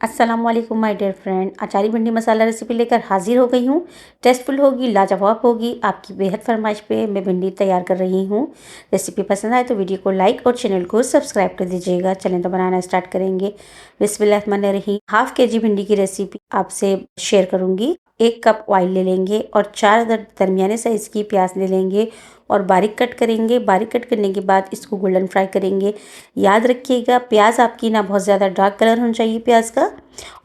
अस्सलाम वालेकुम my dear friend. अचारी भिंडी मसाला रेसिपी लेकर हाजिर हो गई हूँ। टेस्टफुल होगी, लाजवाब होगी। आपकी बेहद फरमाइश पे मैं भिंडी तैयार कर रही हूँ। रेसिपी पसंद आए तो वीडियो को लाइक और चैनल को सब्सक्राइब कर दीजिएगा। चलें तो बनाना स्टार्ट करेंगे। बिस्मिल्लाहिर्रहमानिर्रहीम। हाफ के जी भिंडी की रेसिपी आपसे शेयर करूँगी। 1 कप ऑयल ले लेंगे और 4 दरमियाने साइज़ की प्याज ले लेंगे और बारीक कट करेंगे। बारीक कट करने के बाद इसको गोल्डन फ्राई करेंगे। याद रखिएगा, प्याज आपकी ना बहुत ज़्यादा डार्क कलर होना चाहिए प्याज का,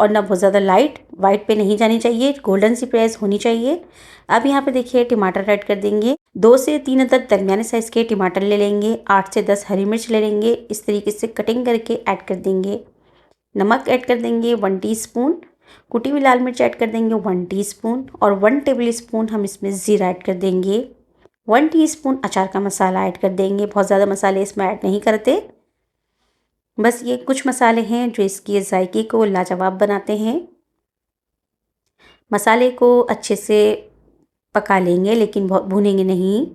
और ना बहुत ज़्यादा लाइट वाइट पे नहीं जानी चाहिए, गोल्डन सी प्याज होनी चाहिए। अब यहाँ पे देखिए टमाटर ऐड कर देंगे। 2 से 3 अदद दरमियाने साइज़ के टमाटर ले लेंगे। 8 से 10 हरी मिर्च ले लेंगे। इस तरीके से कटिंग करके ऐड कर देंगे। नमक ऐड कर देंगे 1 टीस्पून। कुटी हुई लाल मिर्च ऐड कर देंगे 1 टीस्पून और 1 टेबल स्पून हम इसमें ज़ीरा ऐड कर देंगे। 1 टीस्पून अचार का मसाला ऐड कर देंगे। बहुत ज़्यादा मसाले इसमें ऐड नहीं करते, बस ये कुछ मसाले हैं जो इसके जायके को लाजवाब बनाते हैं। मसाले को अच्छे से पका लेंगे, लेकिन बहुत भूनेंगे नहीं,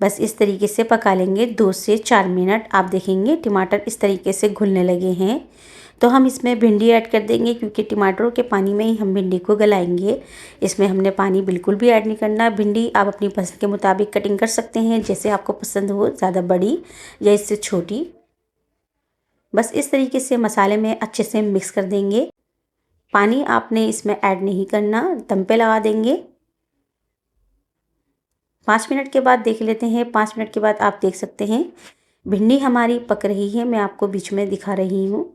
बस इस तरीके से पका लेंगे 2 से 4 मिनट। आप देखेंगे टमाटर इस तरीके से घुलने लगे हैं तो हम इसमें भिंडी ऐड कर देंगे, क्योंकि टमाटरों के पानी में ही हम भिंडी को गलाएंगे। इसमें हमने पानी बिल्कुल भी ऐड नहीं करना। भिंडी आप अपनी पसंद के मुताबिक कटिंग कर सकते हैं, जैसे आपको पसंद हो, ज़्यादा बड़ी या इससे छोटी। बस इस तरीके से मसाले में अच्छे से मिक्स कर देंगे। पानी आपने इसमें ऐड नहीं करना, दम पे लगा देंगे। 5 मिनट के बाद देख लेते हैं। 5 मिनट के बाद आप देख सकते हैं भिंडी हमारी पक रही है। मैं आपको बीच में दिखा रही हूँ।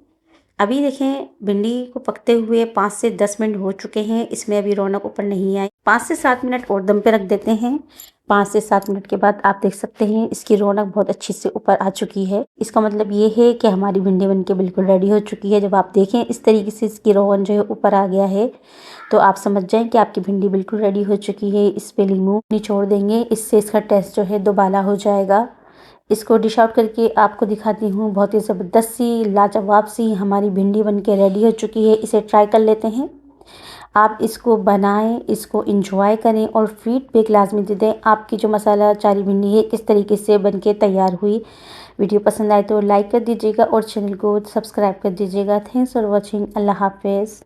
अभी देखें भिंडी को पकते हुए 5 से 10 मिनट हो चुके हैं। इसमें अभी रौनक ऊपर नहीं आई। 5 से 7 मिनट और दम पे रख देते हैं। 5 से 7 मिनट के बाद आप देख सकते हैं इसकी रौनक बहुत अच्छी से ऊपर आ चुकी है। इसका मतलब ये है कि हमारी भिंडी बनके बिल्कुल रेडी हो चुकी है। जब आप देखें इस तरीके से इसकी रोगन जो है ऊपर आ गया है, तो आप समझ जाएं कि आपकी भिंडी बिल्कुल रेडी हो चुकी है। इस पे लीमू निचोड़ देंगे, इससे इसका टेस्ट जो है दोबाला हो जाएगा। इसको डिश आउट करके आपको दिखाती हूँ। बहुत ही ज़बरदस्त सी लाजवाब सी हमारी भिंडी बनके रेडी हो चुकी है। इसे ट्राई कर लेते हैं। आप इसको बनाएं, इसको एंजॉय करें और फीडबैक लाजमी दे दें आपकी जो मसाला अचारी भिंडी है किस तरीके से बनके तैयार हुई। वीडियो पसंद आए तो लाइक कर दीजिएगा और चैनल को सब्सक्राइब कर दीजिएगा। Thanks for watching. अल्लाह हाफिज़।